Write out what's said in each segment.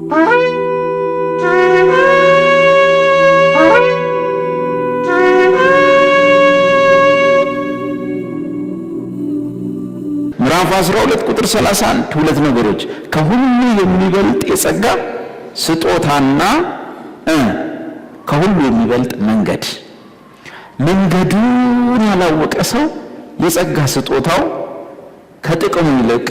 ምዕራፍ 12 ቁጥር 31 ሁለት ነገሮች ከሁሉ የሚበልጥ የጸጋ ስጦታና ከሁሉ የሚበልጥ መንገዱን ያላወቀ ሰው የጸጋ ስጦታው ከጥቅሙ ይልቅ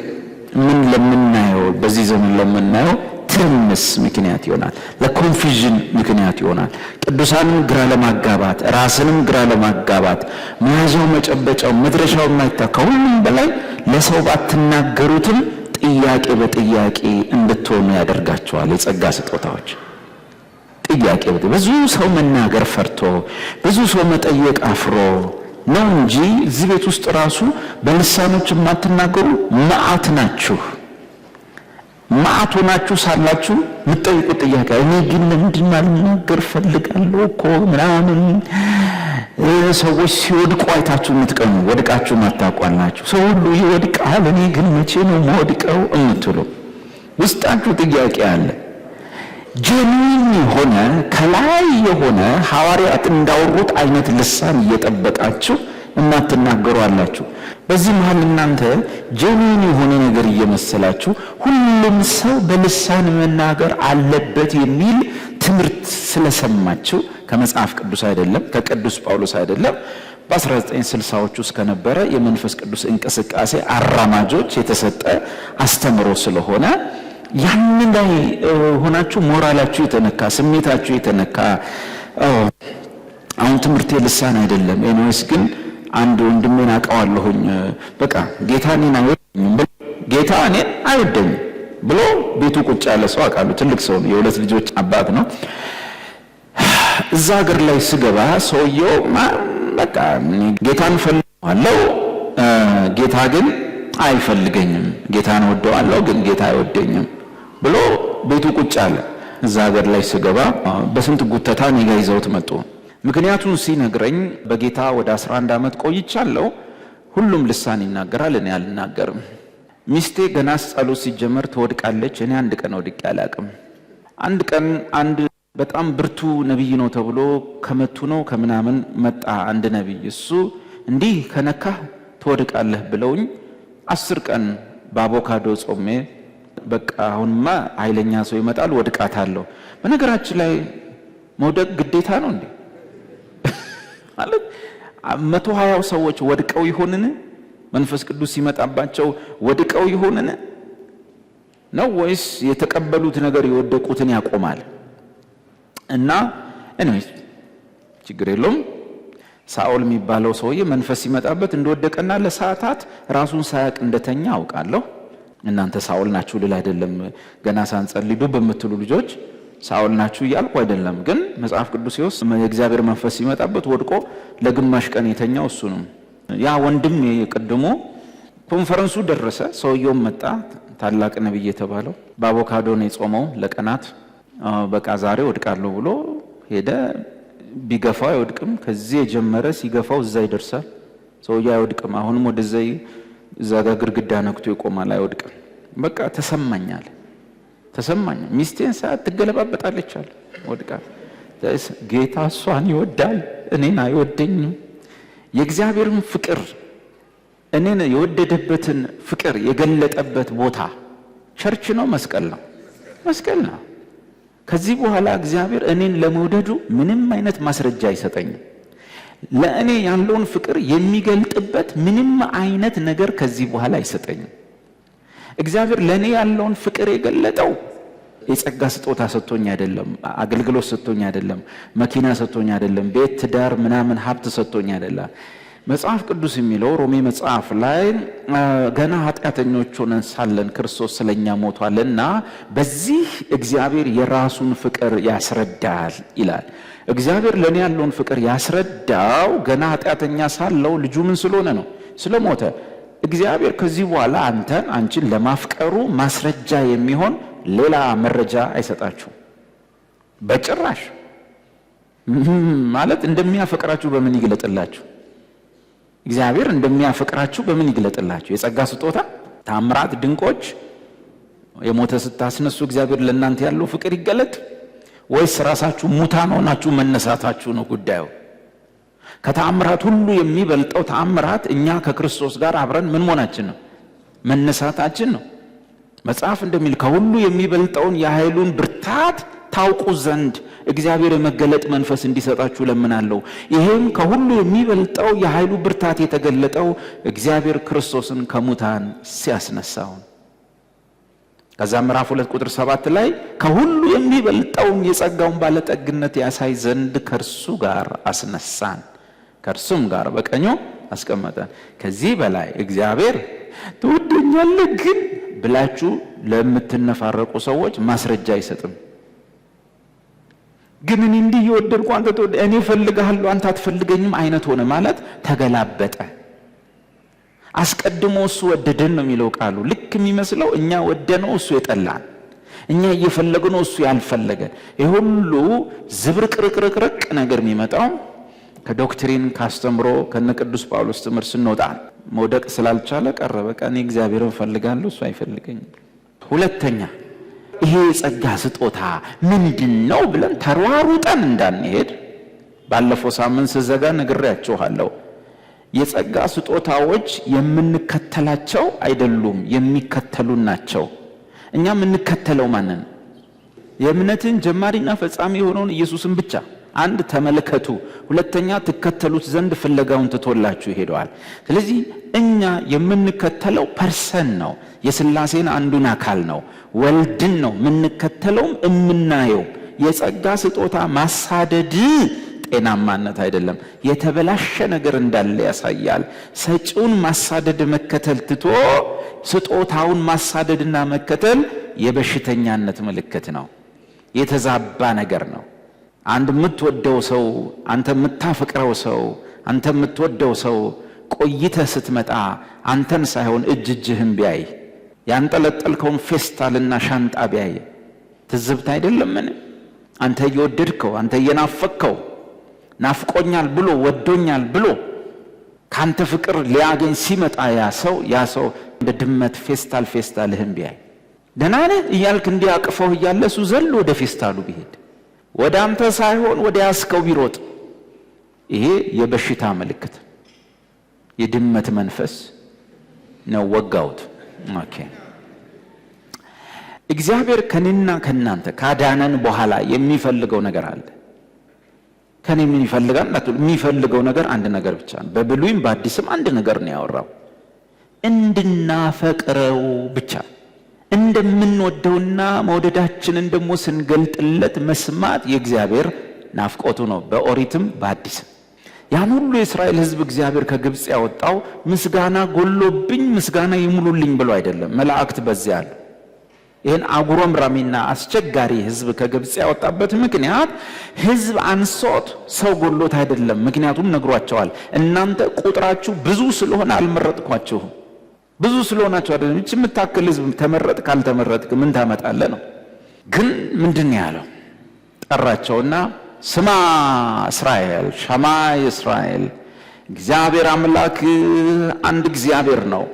ምን ለምናየው በዚህ ዘመን ለምናየው ትርምስ ምክንያት ይሆናል፣ ለኮንፊዥን ምክንያት ይሆናል። ቅዱሳንን ግራ ለማጋባት ራስንም ግራ ለማጋባት መያዣው መጨበጫው መድረሻው የማይታወቅ ከሁሉም በላይ ለሰው ባትናገሩትም ጥያቄ በጥያቄ እንድትሆኑ ያደርጋቸዋል። የጸጋ ስጦታዎች ጥያቄ ብዙ ሰው መናገር ፈርቶ ብዙ ሰው መጠየቅ አፍሮ ነው እንጂ እዚህ ቤት ውስጥ ራሱ በልሳኖች የማትናገሩ መዓት ናችሁ። መዓት ሆናችሁ ሳላችሁ የምትጠይቁት ጥያቄ እኔ ግን ለምንድን ማልናገር ፈልጋለሁ እኮ ምናምን። ሰዎች ሲወድቁ አይታችሁ የምትቀኑ ወድቃችሁ ማታቋላችሁ። ሰው ሁሉ ይወድቃል፣ እኔ ግን መቼ ነው የምወድቀው የምትሉ ውስጣችሁ ጥያቄ አለ። ጀኒን የሆነ ከላይ የሆነ ሐዋርያት እንዳወሩት አይነት ልሳን እየጠበቃችሁ እናትናገሩ አላችሁ። በዚህ መሃል እናንተ ጀኒን የሆነ ነገር እየመሰላችሁ ሁሉም ሰው በልሳን መናገር አለበት የሚል ትምህርት ስለሰማችሁ ከመጽሐፍ ቅዱስ አይደለም ከቅዱስ ጳውሎስ አይደለም በ1960ዎቹ ውስጥ ከነበረ የመንፈስ ቅዱስ እንቅስቃሴ አራማጆች የተሰጠ አስተምሮ ስለሆነ ያንን ላይ ሆናችሁ ሞራላችሁ የተነካ ስሜታችሁ የተነካ አሁን ትምህርት ልሳን አይደለም ኤኒዌይስ ግን አንድ ወንድሜን አውቀዋለሁኝ በቃ ጌታ እኔን አይወደኝም ብሎ ቤቱ ቁጭ ያለ ሰው አውቃለሁ። ትልቅ ሰው ነው፣ የሁለት ልጆች አባት ነው። እዛ ሀገር ላይ ስገባ ሰውየው በቃ ጌታን ፈልገዋለሁ ጌታ ግን አይፈልገኝም፣ ጌታን ወደዋለሁ ግን ጌታ አይወደኝም ብሎ ቤቱ ቁጭ አለ። እዛ ሀገር ላይ ስገባ በስንት ጉተታ እኔ ጋር ይዘውት መጡ። ምክንያቱም ሲነግረኝ በጌታ ወደ 11 ዓመት ቆይቻለሁ። ሁሉም ልሳን ይናገራል፣ እኔ አልናገርም። ሚስቴ ገና ጸሎት ሲጀመር ትወድቃለች፣ እኔ አንድ ቀን ወድቄ አላውቅም። አንድ ቀን አንድ በጣም ብርቱ ነብይ ነው ተብሎ ከመቱ ነው ከምናምን መጣ አንድ ነብይ። እሱ እንዲህ ከነካህ ትወድቃለህ ብለውኝ 10 ቀን በአቮካዶ ጾሜ በቃ አሁንማ ኃይለኛ ሰው ይመጣል ወድቃታለሁ። በነገራችን ላይ መውደቅ ግዴታ ነው እንዴ? ማለት 120 ሰዎች ወድቀው ይሆንን? መንፈስ ቅዱስ ሲመጣባቸው ወድቀው ይሆንን ነው ወይስ የተቀበሉት ነገር የወደቁትን ያቆማል? እና እኔ ችግር የለውም። ሳኦል የሚባለው ሰውዬ መንፈስ ሲመጣበት እንደወደቀና ለሰዓታት ራሱን ሳያቅ እንደተኛ አውቃለሁ። እናንተ ሳኦል ናችሁ ልል አይደለም፣ ገና ሳንጸልይ ዱብ በምትሉ ልጆች ሳኦል ናችሁ እያልኩ አይደለም። ግን መጽሐፍ ቅዱስ ውስጥ የእግዚአብሔር መንፈስ ሲመጣበት ወድቆ ለግማሽ ቀን የተኛው እሱ ነው። ያ ወንድም የቀድሞ ኮንፈረንሱ ደረሰ፣ ሰውየው መጣ፣ ታላቅ ነብይ የተባለው በአቮካዶ ነው የጾመው ለቀናት። በቃ ዛሬ ወድቃለሁ ብሎ ሄደ። ቢገፋው አይወድቅም። ከዚህ የጀመረ ሲገፋው እዛ ይደርሳል። ሰውየው አይወድቅም። አሁንም ወደዛ እዛ ጋር ግድግዳ ነክቶ ይቆማል፣ አይወድቅም። በቃ ተሰማኝ። ሚስቴን ሰዓት ትገለባበጣለች አለ ወድቃ። ጌታ እሷን ይወዳል፣ እኔን አይወደኝም። የእግዚአብሔርን ፍቅር እኔን የወደደበትን ፍቅር የገለጠበት ቦታ ቸርች ነው፣ መስቀል ነው። ከዚህ በኋላ እግዚአብሔር እኔን ለመውደዱ ምንም አይነት ማስረጃ አይሰጠኝም። ለእኔ ያለውን ፍቅር የሚገልጥበት ምንም አይነት ነገር ከዚህ በኋላ አይሰጠኝም። እግዚአብሔር ለእኔ ያለውን ፍቅር የገለጠው የጸጋ ስጦታ ሰጥቶኝ አይደለም፣ አገልግሎት ሰጥቶኝ አይደለም፣ መኪና ሰጥቶኝ አይደለም፣ ቤት ትዳር ምናምን ሀብት ሰጥቶኝ አይደለም። መጽሐፍ ቅዱስ የሚለው ሮሜ መጽሐፍ ላይ ገና ኃጢአተኞች ሆነን ሳለን ክርስቶስ ስለኛ ሞቷልና በዚህ እግዚአብሔር የራሱን ፍቅር ያስረዳል ይላል። እግዚአብሔር ለኔ ያለውን ፍቅር ያስረዳው ገና ኃጢአተኛ ሳለው ልጁ ምን ስለሆነ ነው? ስለሞተ። እግዚአብሔር ከዚህ በኋላ አንቺን ለማፍቀሩ ማስረጃ የሚሆን ሌላ መረጃ አይሰጣችሁ በጭራሽ። ማለት እንደሚያፈቅራችሁ በምን ይግለጥላችሁ? እግዚአብሔር እንደሚያፈቅራችሁ በምን ይግለጥላችሁ? የጸጋ ስጦታ፣ ታምራት፣ ድንቆች የሞተ ስታስነሱ እግዚአብሔር ለእናንተ ያለው ፍቅር ይገለጥ ወይስ ራሳችሁ ሙታን ሆናችሁ መነሳታችሁ ነው ጉዳዩ? ከተአምራት ሁሉ የሚበልጠው ተአምራት እኛ ከክርስቶስ ጋር አብረን ምን መሆናችን ነው? መነሳታችን ነው። መጽሐፍ እንደሚል ከሁሉ የሚበልጠውን የኃይሉን ብርታት ታውቁ ዘንድ እግዚአብሔር የመገለጥ መንፈስ እንዲሰጣችሁ ለምናለሁ። ይሄም ከሁሉ የሚበልጠው የኃይሉ ብርታት የተገለጠው እግዚአብሔር ክርስቶስን ከሙታን ሲያስነሳው። ከዛ ምዕራፍ 2 ቁጥር 7 ላይ ከሁሉ የሚበልጠውን የጸጋውን ባለጠግነት ያሳይ ዘንድ ከእርሱ ጋር አስነሳን፣ ከእርሱም ጋር በቀኙ አስቀመጠን። ከዚህ በላይ እግዚአብሔር ትወደኛለህ ግን ብላችሁ ለምትነፋረቁ ሰዎች ማስረጃ አይሰጥም። ግን እኔ እንዲህ የወደድኩ አንተ እኔ እፈልግሃለሁ አንተ አትፈልገኝም አይነት ሆነ ማለት ተገላበጠ። አስቀድሞ እሱ ወደደን ነው የሚለው ቃሉ። ልክ የሚመስለው እኛ ወደነው እሱ የጠላን፣ እኛ እየፈለግነው እሱ ያልፈለገን። ይሄ ሁሉ ዝብርቅርቅርቅ ነገር የሚመጣው ከዶክትሪን ካስተምሮ ከነ ቅዱስ ጳውሎስ ትምህርት ስንወጣ መውደቅ ስላልቻለ ቀረ። በቃ እኔ እግዚአብሔርን ፈልጋለሁ እሱ አይፈልገኝም። ሁለተኛ ይሄ የጸጋ ስጦታ ምንድነው ብለን ተሯሩጠን እንዳንሄድ ባለፈው ሳምንት ስዘጋ ነግሬያችኋለሁ። የጸጋ ስጦታዎች የምንከተላቸው አይደሉም፣ የሚከተሉን ናቸው። እኛ የምንከተለው ማንን? የእምነትን ጀማሪና ፈጻሚ የሆነውን ኢየሱስን ብቻ። አንድ ተመልከቱ፣ ሁለተኛ ትከተሉት ዘንድ ፍለጋውን ትቶላችሁ ሄደዋል። ስለዚህ እኛ የምንከተለው ፐርሰን ነው፣ የሥላሴን አንዱን አካል ነው፣ ወልድን ነው የምንከተለውም እምናየው። የጸጋ ስጦታ ማሳደድ ጤናማነት አይደለም፣ የተበላሸ ነገር እንዳለ ያሳያል። ሰጪውን ማሳደድ መከተል ትቶ ስጦታውን ማሳደድና መከተል የበሽተኛነት ምልክት ነው፣ የተዛባ ነገር ነው። አንድ የምትወደው ሰው፣ አንተ የምታፈቅረው ሰው፣ አንተ የምትወደው ሰው ቆይተህ ስትመጣ አንተን ሳይሆን እጅህን ቢያይ፣ ያንጠለጠልከውን ፌስታልና ሻንጣ ቢያይ ትዝብት አይደለምን? አንተ እየወደድከው፣ አንተ እየናፈቅከው፣ ናፍቆኛል ብሎ ወዶኛል ብሎ ካንተ ፍቅር ሊያገኝ ሲመጣ ያ ሰው እንደ ድመት ፌስታልህን ቢያይ፣ ደህና ነህ እያልክ እንዲያቅፈው እያለ እሱ ዘሎ ወደ ፌስታሉ ቢሄድ፣ ወደ አንተ ሳይሆን ወደ ያስከው ቢሮጥ፣ ይሄ የበሽታ ምልክት፣ የድመት መንፈስ ነው። ወጋውት። ኦኬ። እግዚአብሔር ከኔና ከናንተ ካዳነን በኋላ የሚፈልገው ነገር አለ። ከኔ ምን ይፈልጋል? የሚፈልገው ነገር አንድ ነገር ብቻ ነው። በብሉይም በአዲስም አንድ ነገር ነው ያወራው፣ እንድናፈቅረው ብቻ። እንደምንወደውና መውደዳችንን ደግሞ ስንገልጥለት መስማት የእግዚአብሔር ናፍቆቱ ነው፣ በኦሪትም በአዲስም። ያን ሁሉ የእስራኤል ሕዝብ እግዚአብሔር ከግብጽ ያወጣው ምስጋና ጎሎብኝ ምስጋና ይሙሉልኝ ብሎ አይደለም። መላእክት በዚያ አሉ። ይህን አጉረምራሚና አስቸጋሪ ሕዝብ ከግብጽ ያወጣበት ምክንያት ሕዝብ አንሶት ሰው ጎሎት አይደለም። ምክንያቱም ነግሯቸዋል። እናንተ ቁጥራችሁ ብዙ ስለሆነ አልመረጥኳችሁም። ብዙ ስለሆናችሁ አይደለም። እቺ የምታክል ሕዝብ ተመረጥ ካልተመረጥክ ምን ታመጣለህ ነው። ግን ምንድን ያለው? ጠራቸውና ስማ እስራኤል፣ ሸማይ እስራኤል፣ እግዚአብሔር አምላክ አንድ እግዚአብሔር ነው።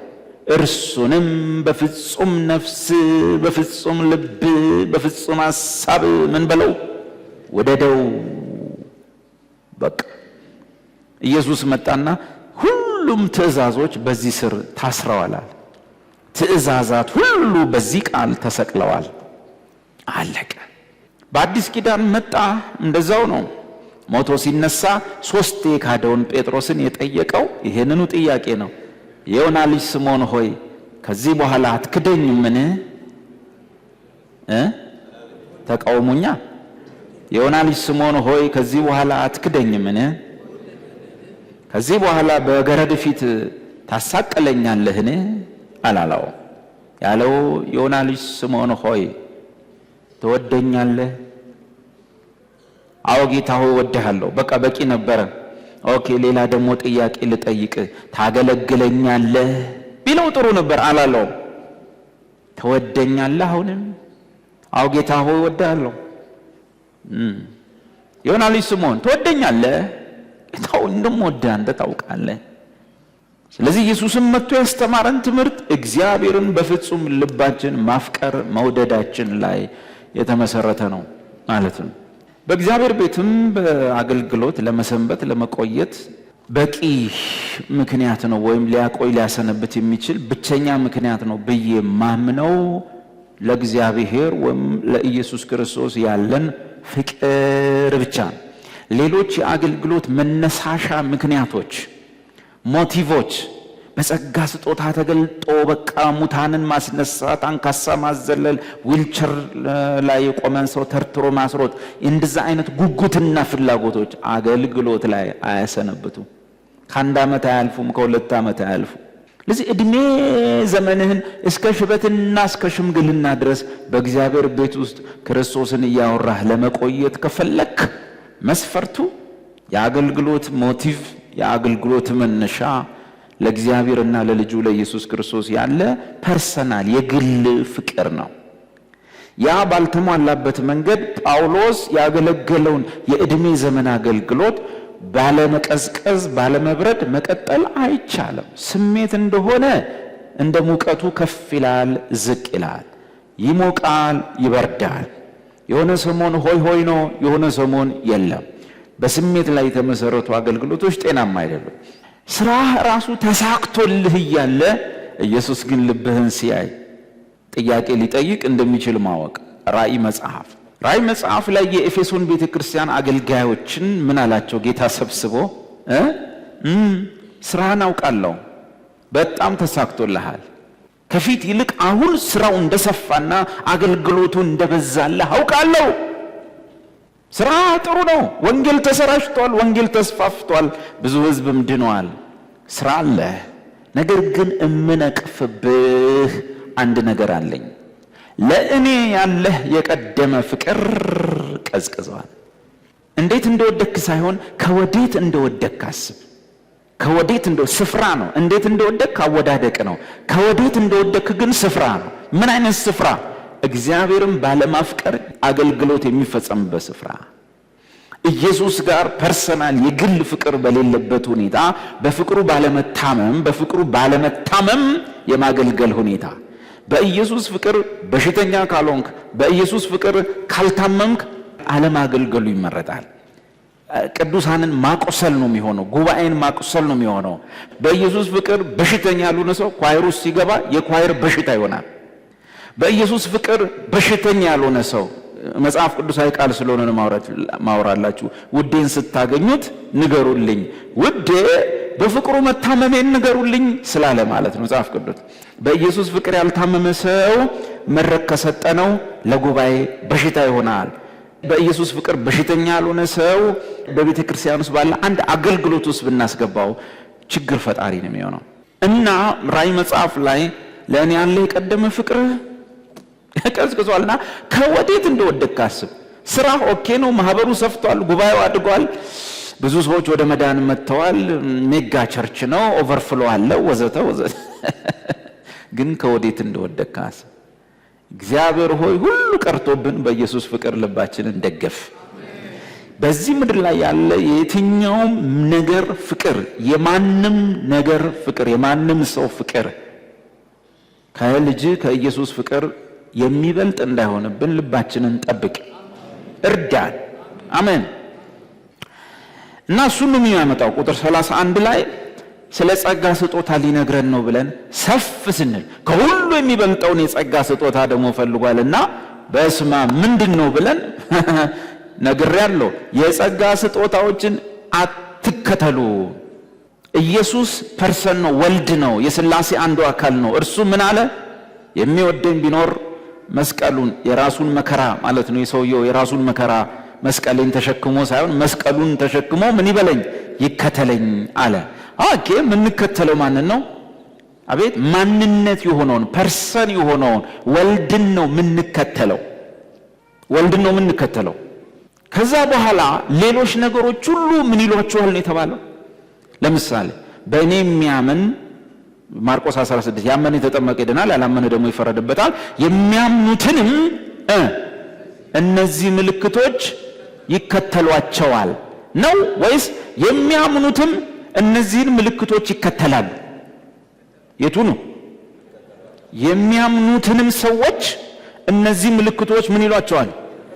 እርሱንም በፍጹም ነፍስ፣ በፍጹም ልብ፣ በፍጹም ሐሳብ ምን በለው ወደደው። በቃ ኢየሱስ መጣና ሁሉም ትእዛዞች በዚህ ስር ታስረዋል። ትእዛዛት ሁሉ በዚህ ቃል ተሰቅለዋል። አለቀ። በአዲስ ኪዳን መጣ፣ እንደዛው ነው። ሞቶ ሲነሳ 3 የካደውን ጴጥሮስን የጠየቀው ይሄንኑ ጥያቄ ነው። የዮና ልጅ ስምዖን ሆይ ከዚህ በኋላ አትክደኝምን? ተቃውሙኛ። የዮና ልጅ ስምዖን ሆይ ከዚህ በኋላ አትክደኝምን? ከዚህ በኋላ በገረድ ፊት ታሳቀለኛለህን? አላለው። ያለው የዮና ልጅ ስምዖን ሆይ ትወደኛለህ? አዎ ጌታ ሆይ እወድሃለሁ። በቃ በቂ ነበረ። ኦኬ፣ ሌላ ደግሞ ጥያቄ ልጠይቅ፣ ታገለግለኛለህ ቢለው ጥሩ ነበር። አላለው። ትወደኛለህ? አሁንም አዎ ጌታ ሆይ እወድሃለሁ። የዮና ልጅ ስምዖን ትወደኛለህ? ጌታው እንደምወድህ አንተ ታውቃለህ። ስለዚህ ኢየሱስም መጥቶ ያስተማረን ትምህርት እግዚአብሔርን በፍጹም ልባችን ማፍቀር መውደዳችን ላይ የተመሰረተ ነው ማለት ነው። በእግዚአብሔር ቤትም በአገልግሎት ለመሰንበት ለመቆየት በቂ ምክንያት ነው ወይም ሊያሰነብት የሚችል ብቸኛ ምክንያት ነው ብዬ ማምነው ለእግዚአብሔር ወይም ለኢየሱስ ክርስቶስ ያለን ፍቅር ብቻ ነው። ሌሎች የአገልግሎት መነሳሻ ምክንያቶች ሞቲቮች በጸጋ ስጦታ ተገልጦ በቃ ሙታንን ማስነሳት፣ አንካሳ ማዘለል፣ ዊልቸር ላይ የቆመን ሰው ተርትሮ ማስሮጥ፣ እንደዛ አይነት ጉጉትና ፍላጎቶች አገልግሎት ላይ አያሰነብቱም። ከአንድ ዓመት አያልፉም፣ ከሁለት ዓመት አያልፉም። ለዚህ እድሜ ዘመንህን እስከ ሽበትና እስከ ሽምግልና ድረስ በእግዚአብሔር ቤት ውስጥ ክርስቶስን እያወራህ ለመቆየት ከፈለክ መስፈርቱ የአገልግሎት ሞቲቭ የአገልግሎት መነሻ ለእግዚአብሔርና ለልጁ ለኢየሱስ ክርስቶስ ያለ ፐርሰናል የግል ፍቅር ነው። ያ ባልተሟላበት መንገድ ጳውሎስ ያገለገለውን የእድሜ ዘመን አገልግሎት ባለመቀዝቀዝ ባለመብረድ መቀጠል አይቻልም። ስሜት እንደሆነ እንደ ሙቀቱ ከፍ ይላል ዝቅ ይላል፣ ይሞቃል ይበርዳል። የሆነ ሰሞን ሆይ ሆይ ነው፣ የሆነ ሰሞን የለም። በስሜት ላይ የተመሰረቱ አገልግሎቶች ጤናማ አይደሉም። ስራህ ራሱ ተሳክቶልህ እያለ ኢየሱስ ግን ልብህን ሲያይ ጥያቄ ሊጠይቅ እንደሚችል ማወቅ። ራእይ መጽሐፍ ላይ የኤፌሶን ቤተክርስቲያን አገልጋዮችን ምን አላቸው ጌታ ሰብስቦ ስራህን አውቃለሁ፣ በጣም ተሳክቶልሃል፣ ከፊት ይልቅ አሁን ስራው እንደሰፋና አገልግሎቱ እንደበዛልህ አውቃለሁ። ስራ ጥሩ ነው፣ ወንጌል ተሰራጭቷል፣ ወንጌል ተስፋፍቷል፣ ብዙ ህዝብም ድኗል፣ ስራ አለ። ነገር ግን እምነቅፍብህ አንድ ነገር አለኝ። ለእኔ ያለህ የቀደመ ፍቅር ቀዝቅዟል። እንዴት እንደወደክ ሳይሆን ከወዴት እንደወደክ አስብ። ከወዴት ስፍራ ነው። እንዴት እንደወደክ አወዳደቅ ነው። ከወዴት እንደወደክ ግን ስፍራ ነው። ምን አይነት ስፍራ? እግዚአብሔርን ባለማፍቀር አገልግሎት የሚፈጸምበት ስፍራ፣ ኢየሱስ ጋር ፐርሰናል የግል ፍቅር በሌለበት ሁኔታ፣ በፍቅሩ ባለመታመም የማገልገል ሁኔታ። በኢየሱስ ፍቅር በሽተኛ ካልሆንክ፣ በኢየሱስ ፍቅር ካልታመምክ አለማገልገሉ ይመረጣል። ቅዱሳንን ማቆሰል ነው የሚሆነው፣ ጉባኤን ማቆሰል ነው የሚሆነው። በኢየሱስ ፍቅር በሽተኛ ያልሆነ ሰው ኳይር ውስጥ ሲገባ የኳይር በሽታ ይሆናል። በኢየሱስ ፍቅር በሽተኛ ያልሆነ ሰው መጽሐፍ ቅዱሳዊ ቃል ስለሆነ ነው ማውራላችሁ። ውዴን ስታገኙት ንገሩልኝ፣ ውዴ በፍቅሩ መታመሜን ንገሩልኝ ስላለ ማለት ነው መጽሐፍ ቅዱስ። በኢየሱስ ፍቅር ያልታመመ ሰው መድረክ ከሰጠነው ለጉባኤ በሽታ ይሆናል። በኢየሱስ ፍቅር በሽተኛ ያልሆነ ሰው በቤተ ክርስቲያን ውስጥ ባለ አንድ አገልግሎት ውስጥ ብናስገባው ችግር ፈጣሪ ነው የሚሆነው። እና ራእይ መጽሐፍ ላይ ለእኔ ያለ የቀደመ ፍቅር ቀዝቅዟልና ከወዴት እንደወደክ አስብ። ስራ ኦኬ ነው፣ ማህበሩ ሰፍቷል፣ ጉባኤው አድጓል፣ ብዙ ሰዎች ወደ መዳን መጥተዋል፣ ሜጋ ቸርች ነው፣ ኦቨርፍሎ አለ፣ ወዘተ ወዘተ። ግን ከወዴት እንደወደክ አስብ። እግዚአብሔር ሆይ ሁሉ ቀርቶብን በኢየሱስ ፍቅር ልባችንን ደገፍ። በዚህ ምድር ላይ ያለ የትኛውም ነገር ፍቅር፣ የማንም ነገር ፍቅር፣ የማንም ሰው ፍቅር ከልጅ ከኢየሱስ ፍቅር የሚበልጥ እንዳይሆንብን ልባችንን ጠብቅ፣ እርዳን። አሜን። እና እሱን ነው የሚያመጣው። ቁጥር 31 ላይ ስለ ጸጋ ስጦታ ሊነግረን ነው ብለን ሰፍ ስንል ከሁሉ የሚበልጠውን የጸጋ ስጦታ ደግሞ ፈልጓልና በስማ ምንድነው ብለን ነግሬያለሁ። የጸጋ ስጦታዎችን አትከተሉ። ኢየሱስ ፐርሰን ነው፣ ወልድ ነው፣ የሥላሴ አንዱ አካል ነው። እርሱ ምን አለ? የሚወደኝ ቢኖር መስቀሉን የራሱን መከራ ማለት ነው። የሰውየው የራሱን መከራ መስቀሌን ተሸክሞ ሳይሆን መስቀሉን ተሸክሞ ምን ይበለኝ? ይከተለኝ አለ። ኦኬ፣ የምንከተለው ማንን ነው? አቤት፣ ማንነት የሆነውን ፐርሰን የሆነውን ወልድን ነው የምንከተለው። ወልድን ነው የምንከተለው። ከዛ በኋላ ሌሎች ነገሮች ሁሉ ምን ይሏቸዋል ነው የተባለው። ለምሳሌ በእኔ የሚያምን ማርቆስ 16 ያመነ የተጠመቀ ይድናል፣ ያላመነ ደግሞ ይፈረድበታል። የሚያምኑትንም እነዚህ ምልክቶች ይከተሏቸዋል ነው ወይስ የሚያምኑትም እነዚህን ምልክቶች ይከተላሉ? የቱ ነው? የሚያምኑትንም ሰዎች እነዚህ ምልክቶች ምን ይሏቸዋል?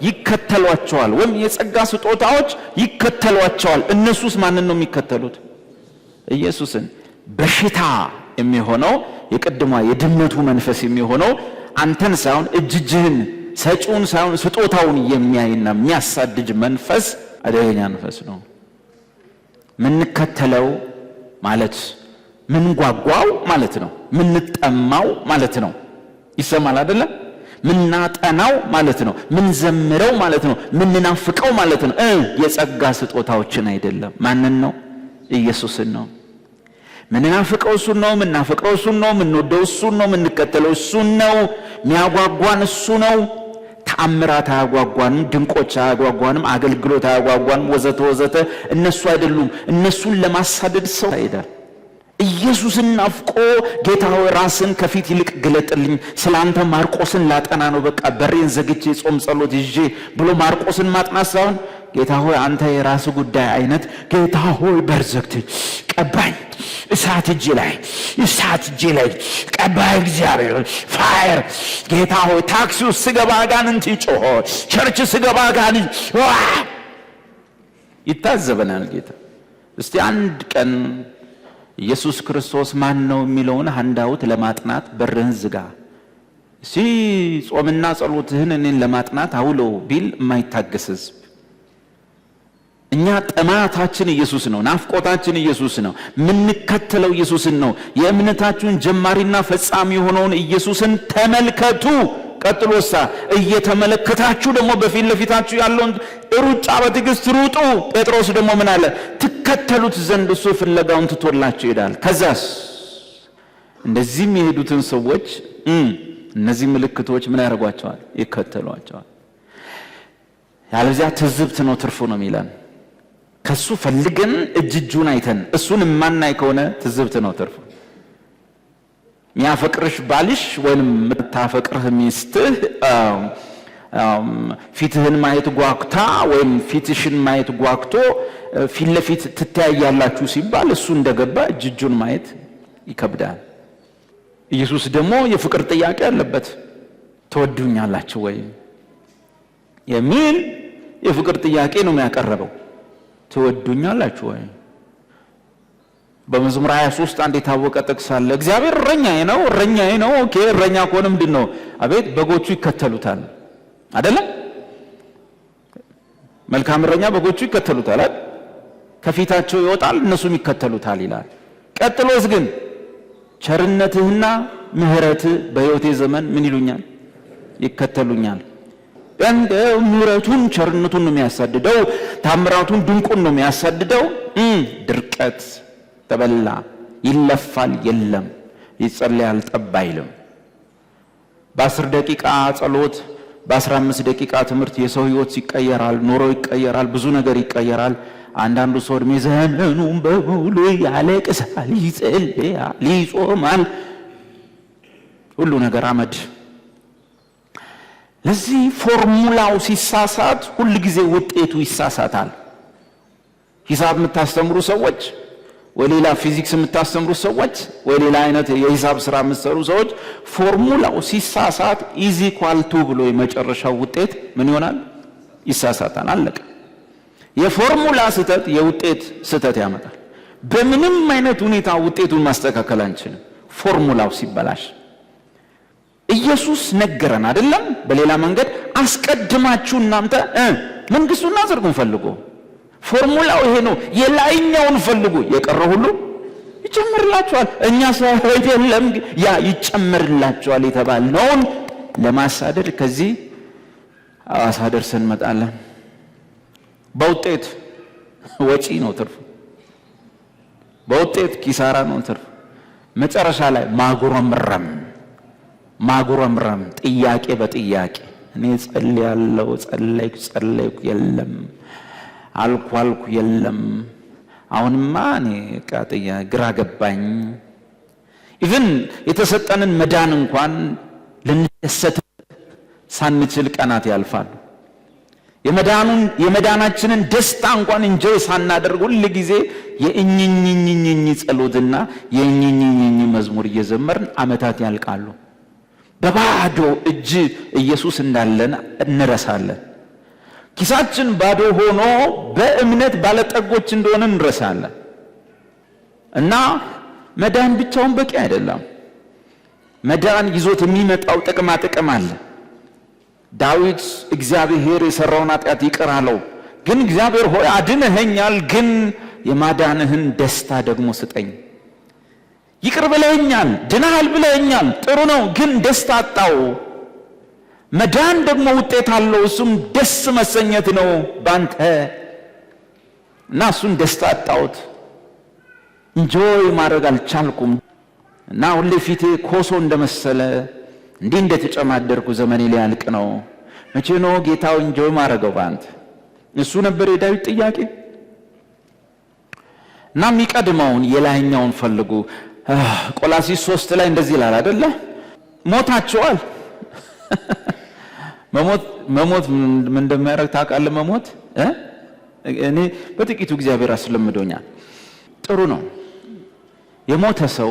ይከተሏቸዋል። ወይም የጸጋ ስጦታዎች ይከተሏቸዋል። እነሱስ ማንን ነው የሚከተሉት? ኢየሱስን። በሽታ የሚሆነው የቀድሞ የድመቱ መንፈስ የሚሆነው አንተን ሳይሆን እጅህን ሰጪውን ሳይሆን ስጦታውን የሚያይና የሚያሳድድ መንፈስ አደገኛ መንፈስ ነው። ምንከተለው ማለት ምን ጓጓው ማለት ነው። ምን ጠማው ማለት ነው። ይሰማል አይደለ? ምን ናጠናው ማለት ነው። ምን ዘምረው ማለት ነው። ምን ናፍቀው ማለት ነው። የጸጋ ስጦታዎችን አይደለም። ማንን ነው? ኢየሱስን ነው። ምን ናፍቀው እሱን ነው። ምን ናፍቀው እሱን ነው። ምን ወደው እሱን ነው። ምን እንከተለው እሱን ነው። ሚያጓጓን እሱ ነው። ተአምራት አያጓጓንም፣ ድንቆች አያጓጓንም፣ አገልግሎት አያጓጓንም፣ ወዘተ ወዘተ እነሱ አይደሉም። እነሱን ለማሳደድ ሰው አይደል። ኢየሱስን ናፍቆ ጌታ ሆይ ራስን ከፊት ይልቅ ግለጥልኝ፣ ስላንተ ማርቆስን ላጠና ነው፣ በቃ በሬን ዘግቼ ጾም ጸሎት ይዤ ብሎ ማርቆስን ማጥናት ሳይሆን ጌታ ሆይ አንተ የራስ ጉዳይ አይነት ጌታ ሆይ በርዘግት ቀባኝ፣ እሳት እጄ ላይ ቀባይ፣ እግዚአብሔር ፋየር ጌታ ሆይ ታክሲ ውስጥ ስገባ አጋንንት ይጮህ፣ ቸርች ስገባ አጋንንት ይታዘበናል ጌታ። እስቲ አንድ ቀን ኢየሱስ ክርስቶስ ማን ነው የሚለውን ሃንዳውት ለማጥናት በርህን ዝጋ፣ ጾምና ጸሎትህን እኔን ለማጥናት አውለው ቢል የማይታገስ ሕዝብ። እኛ ጥማታችን ኢየሱስ ነው። ናፍቆታችን ኢየሱስ ነው። ምንከተለው ኢየሱስን ነው። የእምነታችሁን ጀማሪና ፈጻሚ የሆነውን ኢየሱስን ተመልከቱ። ቀጥሎሳ እየተመለከታችሁ ደግሞ በፊት ለፊታችሁ ያለውን ሩጫ በትዕግስት ሩጡ። ጴጥሮስ ደግሞ ምን አለ? ትከተሉት ዘንድ እሱ ፍለጋውን ትቶላችሁ ይሄዳል። ከዛስ እንደዚህም የሄዱትን ሰዎች እነዚህ ምልክቶች ምን ያደርጓቸዋል? ይከተሏቸዋል። ያለዚያ ትዝብት ነው ትርፉ ነው የሚለን። ከሱ ፈልገን እጁን አይተን እሱን ማናይ ከሆነ ትዝብት ነው ትርፉ። ሚያፈቅርሽ ባልሽ ወይም ምታፈቅርህ ሚስትህ ፊትህን ማየት ጓግታ ወይም ፊትሽን ማየት ጓግቶ ፊት ለፊት ትተያያላችሁ ሲባል እሱ እንደገባ እጁን ማየት ይከብዳል። ኢየሱስ ደግሞ የፍቅር ጥያቄ አለበት። ትወዱኛላችሁ ወይ የሚል የፍቅር ጥያቄ ነው የሚያቀርበው። ትወዱኛላችሁ ወይ? በመዝሙር 23 አንድ የታወቀ ጥቅስ አለ። እግዚአብሔር እረኛዬ ነው። ኦኬ እረኛ ከሆነ ምንድነው? አቤት በጎቹ ይከተሉታል አይደለም? መልካም እረኛ በጎቹ ይከተሉታል አይደል? ከፊታቸው ይወጣል እነሱም ይከተሉታል ይላል። ቀጥሎስ ግን ቸርነትህና ምሕረትህ በሕይወቴ ዘመን ምን ይሉኛል? ይከተሉኛል። እንደ ምሕረቱን ቸርነቱን ነው የሚያሳድደው፣ ታምራቱን ድንቁን ነው የሚያሳድደው። ድርቀት ተበላ ይለፋል የለም፣ ይጸልያል ጠብ አይልም። በ10 ደቂቃ ጸሎት በ15 ደቂቃ ትምህርት የሰው ሕይወት ይቀየራል፣ ኑሮ ይቀየራል፣ ብዙ ነገር ይቀየራል። አንዳንዱ ሰው እድሜ ዘመኑን በሙሉ ያለቅሳል፣ ይጸልያል፣ ይጾማል፣ ሁሉ ነገር አመድ። ለዚህ ፎርሙላው ሲሳሳት ሁሉ ጊዜ ውጤቱ ይሳሳታል። ሂሳብ የምታስተምሩ ሰዎች ወይ ሌላ ፊዚክስ የምታስተምሩ ሰዎች ወይ ሌላ አይነት የሂሳብ ስራ የምትሰሩ ሰዎች ፎርሙላው ሲሳሳት ኢዝ ኢኳል ቱ ብሎ የመጨረሻው ውጤት ምን ይሆናል? ይሳሳታል። አለቀ። የፎርሙላ ስህተት የውጤት ስህተት ያመጣል። በምንም አይነት ሁኔታ ውጤቱን ማስተካከል አንችልም ፎርሙላው ሲበላሽ። ኢየሱስ ነገረን አይደለም? በሌላ መንገድ አስቀድማችሁ እናንተ መንግስቱና ጽድቁን ፈልጉ። ፎርሙላው ይሄ ነው። የላይኛውን ፈልጉ፣ የቀረ ሁሉ ይጨመርላችኋል። እኛ አይደለም ያ ይጨመርላችኋል የተባልነውን ለማሳደድ ከዚህ ሐዋሳ ደርሰን እንመጣለን። በውጤት ወጪ ነው ትርፍ፣ በውጤት ኪሳራ ነው ትርፍ። መጨረሻ ላይ ማጉረምረም ጥያቄ በጥያቄ እኔ ጸልያለሁ፣ ጸለይኩ የለም፣ አልኩ የለም፣ አሁንማ እኔ ቃጥያ ግራ ገባኝ። ኢቭን የተሰጠንን መዳን እንኳን ልንደሰት ሳንችል ቀናት ያልፋሉ። የመዳናችንን ደስታ እንኳን እንጆይ ሳናደርግ ሁሉ ጊዜ የእኝኝኝኝኝ ጸሎትና የእኝኝኝኝ መዝሙር እየዘመርን ዓመታት ያልቃሉ። በባዶ እጅ ኢየሱስ እንዳለን እንረሳለን። ኪሳችን ባዶ ሆኖ በእምነት ባለጠጎች እንደሆነ እንረሳለን። እና መዳን ብቻውን በቂ አይደለም። መዳን ይዞት የሚመጣው ጥቅም አለ። ዳዊት እግዚአብሔር የሰራውን ኃጢአት ይቅር አለው። ግን እግዚአብሔር ሆይ አድነኸኛል፣ ግን የማዳንህን ደስታ ደግሞ ስጠኝ። ይቅር ብለኸኛል፣ ድነሃል ብለኸኛል፣ ጥሩ ነው፣ ግን ደስታ አጣው። መዳን ደግሞ ውጤት አለው፣ እሱም ደስ መሰኘት ነው ባንተ እና እሱን ደስታ አጣሁት። እንጆይ ማድረግ አልቻልኩም እና ሁሌ ፊቴ ኮሶ እንደመሰለ እንዲህ እንደተጨማደርኩ ዘመኔ ሊያልቅ ነው። መቼ ነው ጌታው እንጆይ ማድረገው ባንተ? እሱ ነበር የዳዊት ጥያቄ። እና የሚቀድመውን የላይኛውን ፈልጉ። ቆላስይስ 3 ላይ እንደዚህ ይላል አይደለ? ሞታችኋል። መሞት ምን እንደሚያደርግ ታውቃለህ? መሞት እኔ በጥቂቱ እግዚአብሔር አስለምዶኛል። ጥሩ ነው። የሞተ ሰው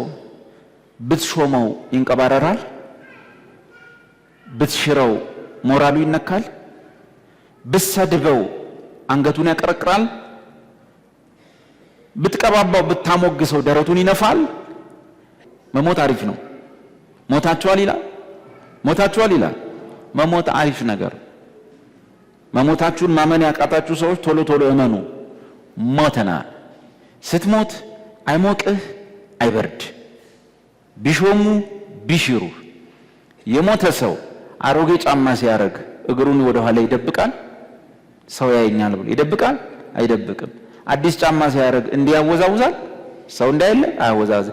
ብትሾመው ይንቀባረራል፣ ብትሽረው ሞራሉ ይነካል፣ ብትሰድበው አንገቱን ያቀረቅራል፣ ብትቀባባው ብታሞግሰው ደረቱን ይነፋል። መሞት አሪፍ ነው። ሞታችኋል ይላል። መሞት አሪፍ ነገር። መሞታችሁን ማመን ያቃታችሁ ሰዎች ቶሎ እመኑ። ሞተናል። ስትሞት አይሞቅህ አይበርድ፣ ቢሾሙ ቢሽሩ። የሞተ ሰው አሮጌ ጫማ ሲያረግ እግሩን ወደ ኋላ ይደብቃል? ሰው ያየኛል ብሎ ይደብቃል? አይደብቅም። አዲስ ጫማ ሲያረግ እንዲያወዛውዛል? ሰው እንዳይለ አያወዛዝ።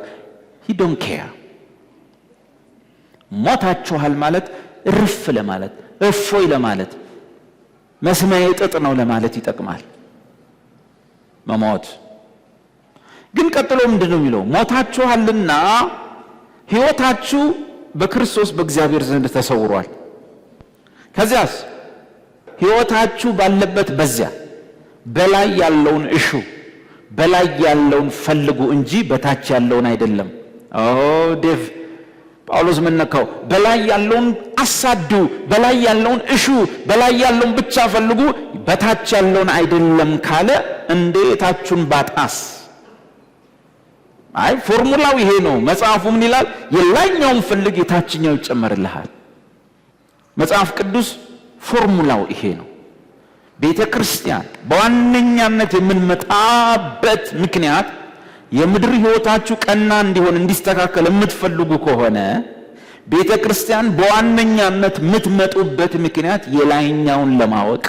he don't care። ሞታችኋል ማለት እርፍ ለማለት እፎይ ለማለት መስማዬ ጥጥ ነው ለማለት ይጠቅማል መሞት። ግን ቀጥሎ ምንድነው የሚለው? ሞታችኋልና ሕይወታችሁ በክርስቶስ በእግዚአብሔር ዘንድ ተሰውሯል። ከዚያስ ሕይወታችሁ ባለበት በዚያ በላይ ያለውን እሹ፣ በላይ ያለውን ፈልጉ እንጂ በታች ያለውን አይደለም። ዴቭ ጳውሎስ ምን ነካው? በላይ ያለውን አሳዱ፣ በላይ ያለውን እሹ፣ በላይ ያለውን ብቻ ፈልጉ፣ በታች ያለውን አይደለም ካለ እንዴታችሁን ባጣስ? አይ ፎርሙላው ይሄ ነው። መጽሐፉ ምን ይላል? የላይኛውን ፈልግ የታችኛው ይጨመርልሃል። መጽሐፍ ቅዱስ ፎርሙላው ይሄ ነው። ቤተ ክርስቲያን በዋነኛነት የምንመጣበት ምክንያት የምድር ሕይወታችሁ ቀና እንዲሆን እንዲስተካከል የምትፈልጉ ከሆነ ቤተ ክርስቲያን በዋነኛነት የምትመጡበት ምክንያት የላይኛውን ለማወቅ፣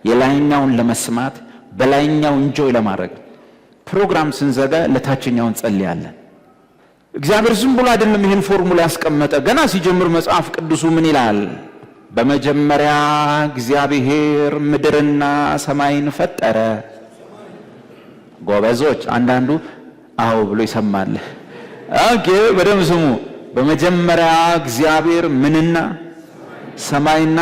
የላይኛውን ለመስማት፣ በላይኛው እንጆይ ለማድረግ። ፕሮግራም ስንዘጋ ለታችኛውን ጸልያለን። እግዚአብሔር ዝም ብሎ አይደለም ይሄን ፎርሙላ ያስቀመጠ። ገና ሲጀምር መጽሐፍ ቅዱሱ ምን ይላል? በመጀመሪያ እግዚአብሔር ምድርና ሰማይን ፈጠረ። ጎበዞች፣ አንዳንዱ አዎ ብሎ ይሰማል። ኦኬ፣ በደም ስሙ። በመጀመሪያ እግዚአብሔር ምንና ሰማይና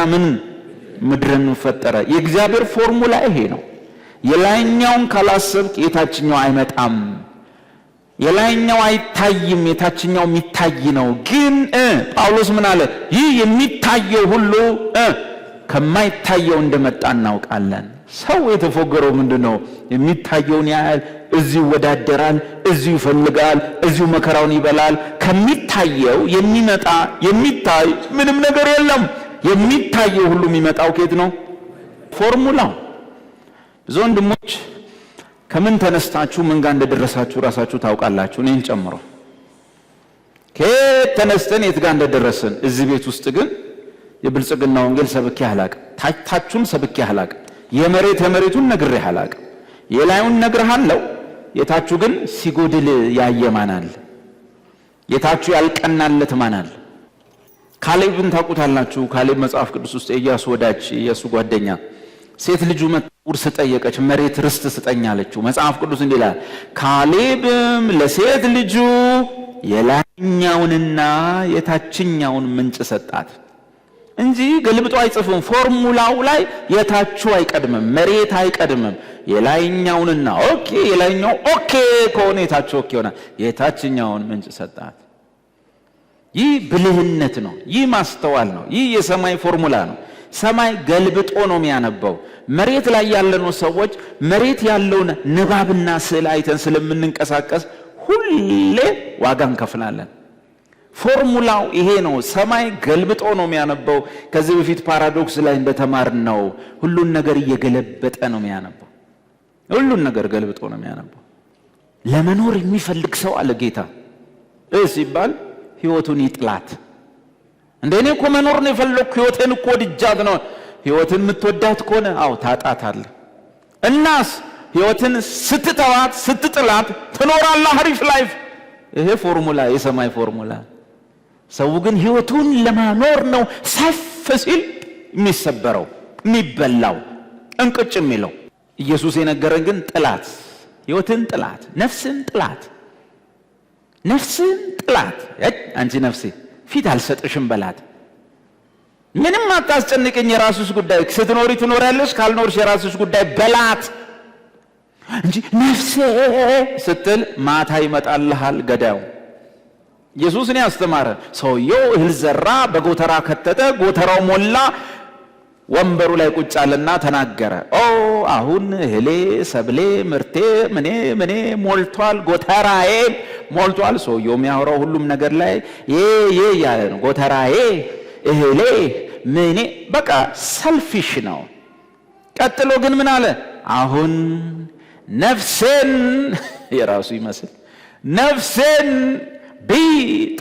ምድርን ፈጠረ። የእግዚአብሔር ፎርሙላ ይሄ ነው። የላይኛውን ካላሰብክ የታችኛው አይመጣም። የላይኛው አይታይም፣ የታችኛው የሚታይ ነው። ግን ጳውሎስ ምን አለ? ይህ የሚታየው ሁሉ ከማይታየው እንደመጣ እናውቃለን። ሰው የተፎገረው ምንድነው? የሚታየውን ያያል፣ እዚሁ ይወዳደራል፣ እዚሁ ይፈልጋል፣ እዚሁ መከራውን ይበላል። ከሚታየው የሚመጣ የሚታይ ምንም ነገር የለም። የሚታየው ሁሉ የሚመጣው ከየት ነው? ፎርሙላው። ብዙ ወንድሞች ከምን ተነስታችሁ ምን ጋር እንደደረሳችሁ ራሳችሁ ታውቃላችሁ፣ እኔን ጨምሮ። ከየት ተነስተን የት ጋር እንደደረስን እዚህ ቤት ውስጥ ግን የብልጽግና ወንጌል ሰብኬ አላቅም፣ ታችሁን ሰብኬ አላቅም፣ የመሬቱን ነግሬ አላቅም። የላዩን ነግሬሃለሁ፣ የታችሁ ግን ሲጎድል ያየማናል፣ የታችሁ ያልቀናለት ማናል። ካሌብን ታውቁታላችሁ። ካሌብ መጽሐፍ ቅዱስ ውስጥ የኢያሱ ወዳጅ፣ የኢያሱ ጓደኛ ሴት ልጁ ውርስ ጠየቀች፣ መሬት ርስት ስጠኝ አለችው። መጽሐፍ ቅዱስ እንዲህ ይላል፣ ካሌብም ለሴት ልጁ የላይኛውንና የታችኛውን ምንጭ ሰጣት። እንጂ ገልብጦ አይጽፍም። ፎርሙላው ላይ የታቹ አይቀድምም፣ መሬት አይቀድምም። የላይኛውንና ኦኬ የላይኛው ኦኬ ከሆነ የታቹ ኦኬ ይሆናል። የታችኛውን ምንጭ ሰጣት። ይህ ብልህነት ነው። ይህ ማስተዋል ነው። ይህ የሰማይ ፎርሙላ ነው። ሰማይ ገልብጦ ነው የሚያነበው። መሬት ላይ ያለነው ሰዎች መሬት ያለውን ንባብና ስዕል አይተን ስለምንንቀሳቀስ ሁሌ ዋጋ እንከፍላለን። ፎርሙላው ይሄ ነው። ሰማይ ገልብጦ ነው የሚያነበው። ከዚህ በፊት ፓራዶክስ ላይ እንደተማርነው ሁሉን ነገር እየገለበጠ ነው የሚያነበው። ሁሉን ነገር ገልብጦ ነው የሚያነበው። ለመኖር የሚፈልግ ሰው አለ ጌታ ሲባል ህይወቱን ይጥላት። እንደኔ እኮ መኖር ነው የፈለኩ፣ ህይወቴን እኮ ወድጃት ነው። ህይወትን የምትወዳት ከሆነ አው ታጣታለህ። እናስ ህይወትን ስትተዋት ስትጥላት ትኖራለህ አሪፍ ላይፍ። ይሄ ፎርሙላ የሰማይ ፎርሙላ። ሰው ግን ህይወቱን ለማኖር ነው ሰፍ ሲል የሚሰበረው የሚበላው እንቅጭ የሚለው። ኢየሱስ የነገረን ግን ጥላት፣ ህይወትን ጥላት፣ ነፍስን ጥላት፣ ነፍስን ጥላት። አንቺ ነፍሴ ፊት አልሰጥሽም በላት። ምንም አታስጨንቅኝ፣ የራስሽ ጉዳይ። ስትኖሪ ትኖሪያለሽ፣ ካልኖርሽ የራስሽ ጉዳይ በላት እንጂ ነፍሴ ስትል ማታ ይመጣልሃል ገዳዩ። ኢየሱስን ያስተማረ ሰውየው እህል ዘራ፣ በጎተራ ከተተ፣ ጎተራው ሞላ፣ ወንበሩ ላይ ቁጭ አለና ተናገረ። አሁን እህሌ፣ ሰብሌ፣ ምርቴ፣ ምኔ ሞልቷል፣ ጎተራዬ ሞልቷል። ሰውየው የሚያወራው ሁሉም ነገር ላይ ያለ ነው። ጎተራዬ፣ እህሌ፣ ምኔ፣ በቃ ሰልፊሽ ነው። ቀጥሎ ግን ምን አለ? አሁን ነፍሴን የራሱ ይመስል ነፍሴን ቢ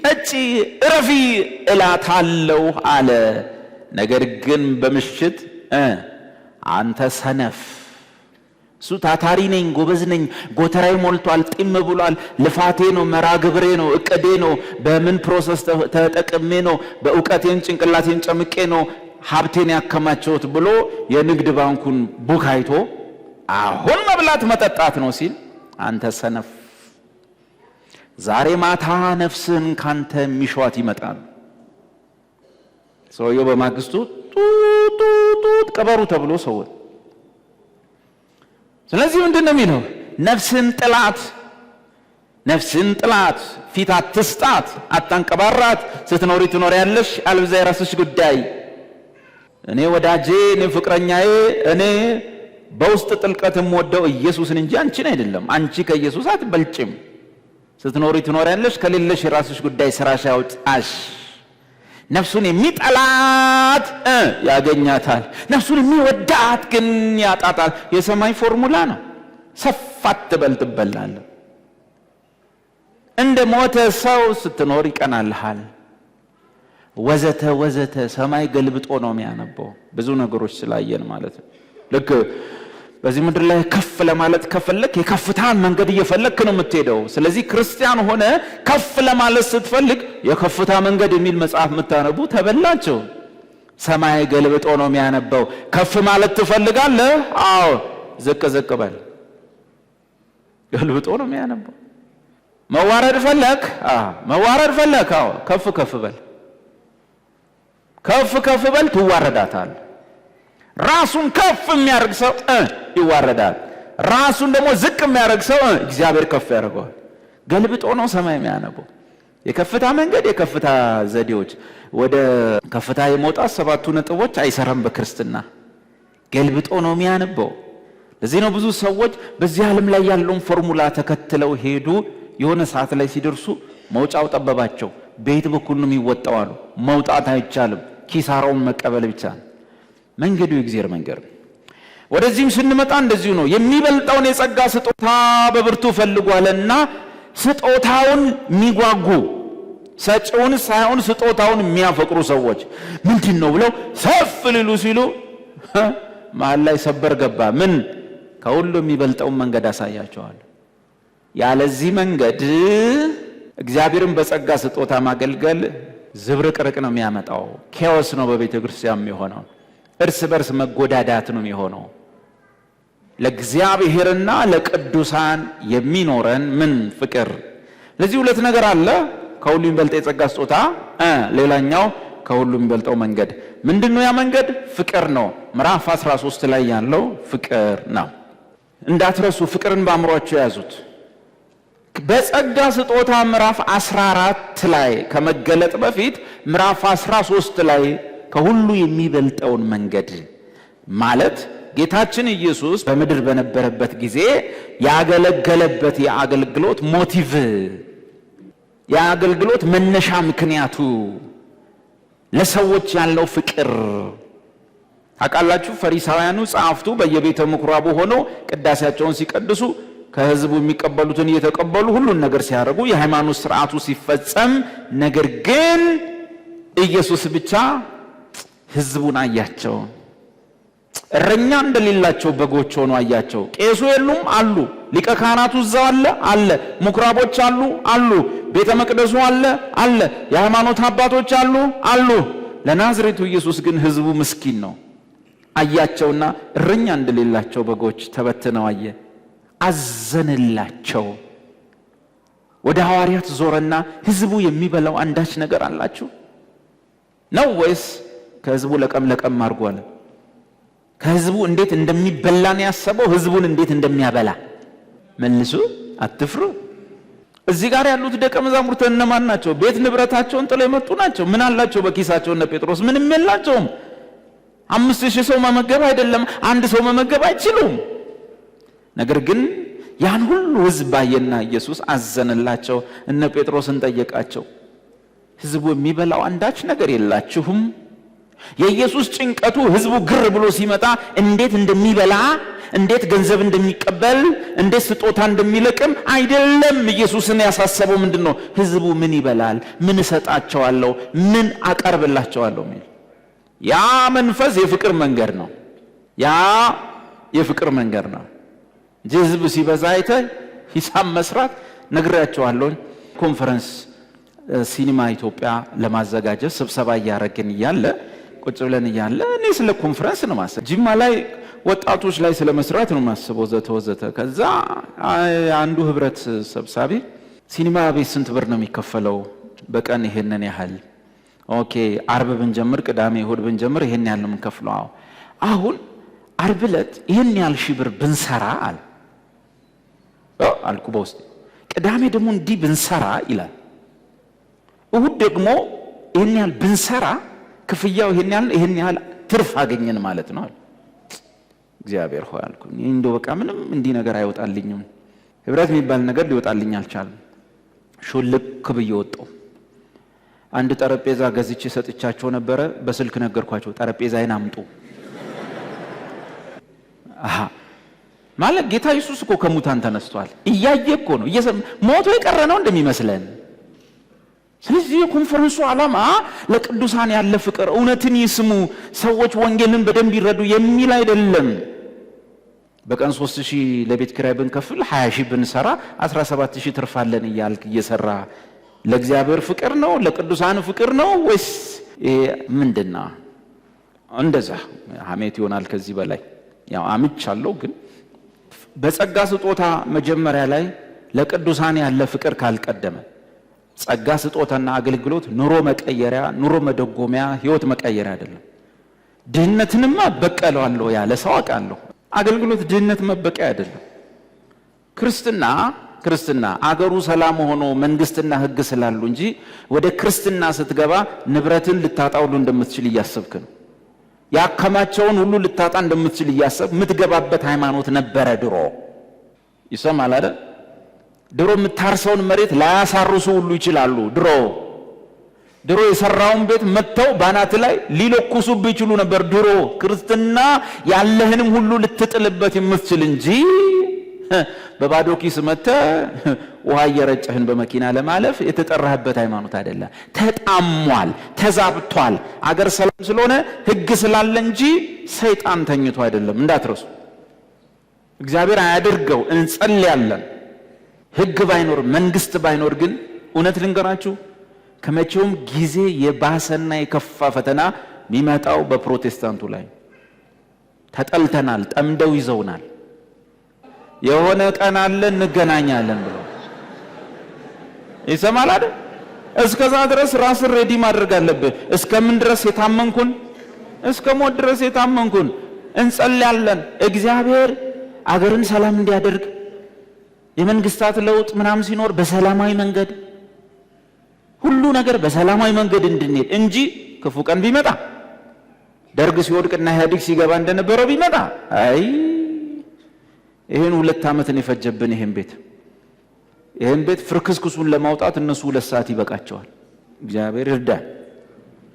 ጠጪ እረፊ እላታለሁ አለ። ነገር ግን በምሽት አንተ ሰነፍ፣ እሱ ታታሪ ነኝ፣ ጎበዝ ነኝ፣ ጎተራይ ሞልቷል፣ ጢም ብሏል፣ ልፋቴ ነው፣ መራግብሬ ነው፣ እቅዴ ነው፣ በምን ፕሮሰስ ተጠቅሜ ነው፣ በእውቀቴን ጭንቅላቴን ጨምቄ ነው ሀብቴን ያከማቸውት ብሎ የንግድ ባንኩን ቡክ አይቶ አሁን መብላት መጠጣት ነው ሲል አንተ ሰነፍ፣ ዛሬ ማታ ነፍስን ካንተ የሚሸዋት ይመጣል። ሰውየው በማግስቱ ጡት ቀበሩ ተብሎ ሰው። ስለዚህ ምንድን ነው የሚለው? ነፍስን ጥላት፣ ነፍስን ጥላት፣ ፊት አትስጣት፣ አታንቀባራት። ስትኖሪ ትኖሪያለሽ፣ አልብዛ የራስሽ ጉዳይ። እኔ ወዳጄ፣ እኔ ፍቅረኛዬ፣ እኔ በውስጥ ጥልቀት የምወደው ኢየሱስን እንጂ አንቺን አይደለም። አንቺ ከኢየሱስ አትበልጭም። ስትኖሪ ትኖሪያለሽ፣ ከሌለሽ የራስሽ ጉዳይ፣ ስራሽ ያውጣሽ። ነፍሱን የሚጠላት ያገኛታል፣ ነፍሱን የሚወዳት ግን ያጣታል። የሰማይ ፎርሙላ ነው። ሰፋት ትበል ትበላለህ። እንደ ሞተ ሰው ስትኖር ይቀናልሃል፣ ወዘተ ወዘተ። ሰማይ ገልብጦ ነው የሚያነበው። ብዙ ነገሮች ስላየን ማለት ነው። ልክ በዚህ ምድር ላይ ከፍ ለማለት ከፈለክ የከፍታን መንገድ እየፈለክ ነው የምትሄደው። ስለዚህ ክርስቲያን ሆነ ከፍ ለማለት ስትፈልግ የከፍታ መንገድ የሚል መጽሐፍ የምታነቡ ተበላቸው። ሰማይ ገልብጦ ነው የሚያነበው። ከፍ ማለት ትፈልጋለህ? አዎ፣ ዝቅ ዝቅ በል። ገልብጦ ነው የሚያነበው። መዋረድ ፈለክ? መዋረድ ፈለክ? አዎ፣ ከፍ ከፍ በል። ከፍ ከፍ በል፣ ትዋረዳታለህ። ራሱን ከፍ የሚያደርግ ሰው ይዋረዳል። ራሱን ደግሞ ዝቅ የሚያደርግ ሰው እግዚአብሔር ከፍ ያደርገዋል። ገልብጦ ነው ሰማይ የሚያነበው። የከፍታ መንገድ፣ የከፍታ ዘዴዎች፣ ወደ ከፍታ የመውጣት 7 ነጥቦች አይሰራም በክርስትና። ገልብጦ ነው የሚያነበው። ለዚህ ነው ብዙ ሰዎች በዚህ ዓለም ላይ ያለውን ፎርሙላ ተከትለው ሄዱ። የሆነ ሰዓት ላይ ሲደርሱ መውጫው ጠበባቸው። በየት በኩል ነው የሚወጣው አሉ። መውጣት አይቻልም፣ ኪሳራውን መቀበል ብቻ ነው። መንገዱ የእግዚአብሔር መንገድ። ወደዚህም ስንመጣ እንደዚሁ ነው። የሚበልጠውን የጸጋ ስጦታ በብርቱ ፈልጓልና ስጦታውን የሚጓጉ ሰጪውን ሳይሆን ስጦታውን የሚያፈቅሩ ሰዎች ምንድን ነው ብለው ሰፍ ሊሉ ሲሉ መሀል ላይ ሰበር ገባ። ምን? ከሁሉ የሚበልጠውን መንገድ አሳያቸዋል። ያለዚህ መንገድ እግዚአብሔርን በጸጋ ስጦታ ማገልገል ዝብርቅርቅ ነው የሚያመጣው። ኬዎስ ነው በቤተ ክርስቲያን የሚሆነው። እርስ በርስ መጎዳዳት ነው የሚሆነው። ለእግዚአብሔርና ለቅዱሳን የሚኖረን ምን ፍቅር። ለዚህ ሁለት ነገር አለ። ከሁሉ የሚበልጥ የጸጋ ስጦታ፣ ሌላኛው ከሁሉ የሚበልጠው መንገድ ምንድነው? ያ መንገድ ፍቅር ነው። ምዕራፍ 13 ላይ ያለው ፍቅር ነው። እንዳትረሱ፣ ፍቅርን በአእምሯችሁ ያዙት። በጸጋ ስጦታ ምዕራፍ 14 ላይ ከመገለጥ በፊት ምዕራፍ 13 ላይ ከሁሉ የሚበልጠውን መንገድ ማለት ጌታችን ኢየሱስ በምድር በነበረበት ጊዜ ያገለገለበት የአገልግሎት ሞቲቭ፣ የአገልግሎት መነሻ ምክንያቱ፣ ለሰዎች ያለው ፍቅር ታውቃላችሁ። ፈሪሳውያኑ ጸሐፍቱ በየቤተ ምኩራቡ ሆነው ቅዳሴያቸውን ሲቀድሱ ከህዝቡ የሚቀበሉትን እየተቀበሉ ሁሉን ነገር ሲያደርጉ የሃይማኖት ስርዓቱ ሲፈጸም፣ ነገር ግን ኢየሱስ ብቻ ህዝቡን አያቸው። እረኛ እንደሌላቸው በጎች ሆኖ አያቸው። ቄሱ የሉም አሉ፣ ሊቀ ካህናቱ እዛው አለ፣ ምኩራቦች አሉ፣ ቤተ መቅደሱ አለ፣ የሃይማኖት አባቶች አሉ። ለናዝሬቱ ኢየሱስ ግን ህዝቡ ምስኪን ነው። አያቸውና እረኛ እንደሌላቸው በጎች ተበትነው አየ፣ አዘነላቸው። ወደ ሐዋርያት ዞረና ህዝቡ የሚበላው አንዳች ነገር አላችሁ ነው ወይስ ከህዝቡ ለቀም አድርጓል? ከህዝቡ እንዴት እንደሚበላን ያሰበው ህዝቡን እንዴት እንደሚያበላ መልሱ። አትፍሩ። እዚህ ጋር ያሉት ደቀ መዛሙርት እነማን ናቸው? ቤት ንብረታቸውን ጥለው የመጡ ናቸው። ምን አላቸው በኪሳቸው? እነ ጴጥሮስ ምንም የላቸውም። 5000 ሰው መመገብ አይደለም፣ አንድ ሰው መመገብ አይችሉም። ነገር ግን ያን ሁሉ ህዝብ ባየና ኢየሱስ አዘነላቸው። እነ ጴጥሮስን ጠየቃቸው፣ ህዝቡ የሚበላው አንዳች ነገር የላችሁም? የኢየሱስ ጭንቀቱ ህዝቡ ግር ብሎ ሲመጣ እንዴት እንደሚበላ፣ እንዴት ገንዘብ እንደሚቀበል፣ እንዴት ስጦታ እንደሚለቅም አይደለም። ኢየሱስን ያሳሰበው ምንድነው? ህዝቡ ምን ይበላል፣ ምን እሰጣቸዋለሁ፣ ምን አቀርብላቸዋለሁ ሚል ያ መንፈስ የፍቅር መንገድ ነው። ያ የፍቅር መንገድ ነው እንጂ ህዝብ ሲበዛ አይተ ሂሳብ መስራት ነግራቸዋለሁ። ኮንፈረንስ ሲኒማ ኢትዮጵያ ለማዘጋጀት ስብሰባ እያደረግን እያለ ቁጭ ብለን እያለ እኔ ስለ ኮንፈረንስ ነው ማሰብ፣ ጅማ ላይ ወጣቶች ላይ ስለ መስራት ነው ማስበው ዘተ። ከዛ አንዱ ህብረት ሰብሳቢ ሲኒማ ቤት ስንት ብር ነው የሚከፈለው? በቀን ይሄንን ያህል። ኦኬ አርብ ብንጀምር፣ ቅዳሜ እሁድ ብንጀምር ይሄን ያህል ነው የምንከፍለው። አሁን አርብ ዕለት ይሄን ያህል ሺህ ብር ብንሰራ አልኩ በውስጥ። ቅዳሜ ደግሞ እንዲህ ብንሰራ ይላል። እሁድ ደግሞ ይሄን ያህል ብንሰራ ክፍያው ይሄን ያህል ትርፍ አገኘን ማለት ነው። እግዚአብሔር ሆይ አልኩ እንደው በቃ ምንም እንዲህ ነገር አይወጣልኝም። ህብረት የሚባል ነገር ሊወጣልኝ አልቻለም። ሹልክ ብዬ ወጣሁ። አንድ ጠረጴዛ ገዝቼ ሰጥቻቸው ነበረ። በስልክ ነገርኳቸው፣ ጠረጴዛዬን አምጡ። ማለት ጌታ ኢየሱስ እኮ ከሙታን ተነስቷል። እያየ እኮ ነው፣ ሞቶ የቀረ ነው እንደሚመስለን። ስለዚህ የኮንፈረንሱ ዓላማ ለቅዱሳን ያለ ፍቅር፣ እውነትን ይስሙ፣ ሰዎች ወንጌልን በደንብ ይረዱ የሚል አይደለም። በቀን 3000 ለቤት ኪራይ ብንከፍል 20000 ብንሰራ 17000 ትርፋለን እያልክ እየሰራ ለእግዚአብሔር ፍቅር ነው? ለቅዱሳን ፍቅር ነው ወይስ ምንድነው? እንደዛ ሐሜት ይሆናል። ከዚህ በላይ ያው አምቻለሁ። ግን በጸጋ ስጦታ መጀመሪያ ላይ ለቅዱሳን ያለ ፍቅር ካልቀደመ ጸጋ ስጦታና አገልግሎት ኑሮ መቀየሪያ፣ ኑሮ መደጎሚያ፣ ህይወት መቀየሪያ አይደለም። ድህነትንማ በቀለዋለሁ ያለ ሰው አውቃለሁ። አገልግሎት ድህነት መበቀያ አይደለም። ክርስትና አገሩ ሰላም ሆኖ መንግስትና ህግ ስላሉ እንጂ ወደ ክርስትና ስትገባ ንብረትን ልታጣ ሁሉ እንደምትችል እያሰብክ ነው። ያከማቸውን ሁሉ ልታጣ እንደምትችል እያሰብ የምትገባበት ሃይማኖት ነበረ ድሮ። ይሰማል አይደል? ድሮ የምታርሰውን መሬት ላያሳርሱ ሁሉ ይችላሉ። ድሮ የሰራውን ቤት መተው ባናት ላይ ሊለኩሱብ ይችሉ ነበር። ድሮ ክርስትና ያለህንም ሁሉ ልትጥልበት የምትችል እንጂ በባዶ ኪስ መተ ውሃ እየረጨህን በመኪና ለማለፍ የተጠራህበት ሃይማኖት አይደለም። ተጣሟል፣ ተዛብቷል። አገር ሰላም ስለሆነ ህግ ስላለ እንጂ ሰይጣን ተኝቶ አይደለም። እንዳትረሱ። እግዚአብሔር አያድርገው፣ እንጸልያለን። ህግ ባይኖር መንግስት ባይኖር ግን እውነት ልንገራችሁ ከመቼውም ጊዜ የባሰና የከፋ ፈተና የሚመጣው በፕሮቴስታንቱ ላይ። ተጠልተናል፣ ጠምደው ይዘውናል። የሆነ ቀን አለ እንገናኛለን ብሎ ይሰማል አይደል? እስከዛ ድረስ ራስን ሬዲ ማድረግ አለብህ። እስከምን ድረስ የታመንኩን? እስከ ሞት ድረስ የታመንኩን። እንጸልያለን እግዚአብሔር አገርን ሰላም እንዲያደርግ የመንግስታት ለውጥ ምናምን ሲኖር በሰላማዊ መንገድ ሁሉ ነገር በሰላማዊ መንገድ እንድንሄድ እንጂ ክፉ ቀን ቢመጣ ደርግ ሲወድቅና ኢህአዴግ ሲገባ እንደነበረው ቢመጣ አይ ይሄን 2 ዓመት ነው የፈጀብን። ይሄን ቤት ፍርክስክሱን ለማውጣት እነሱ 2 ሰዓት ይበቃቸዋል። እግዚአብሔር ይርዳን።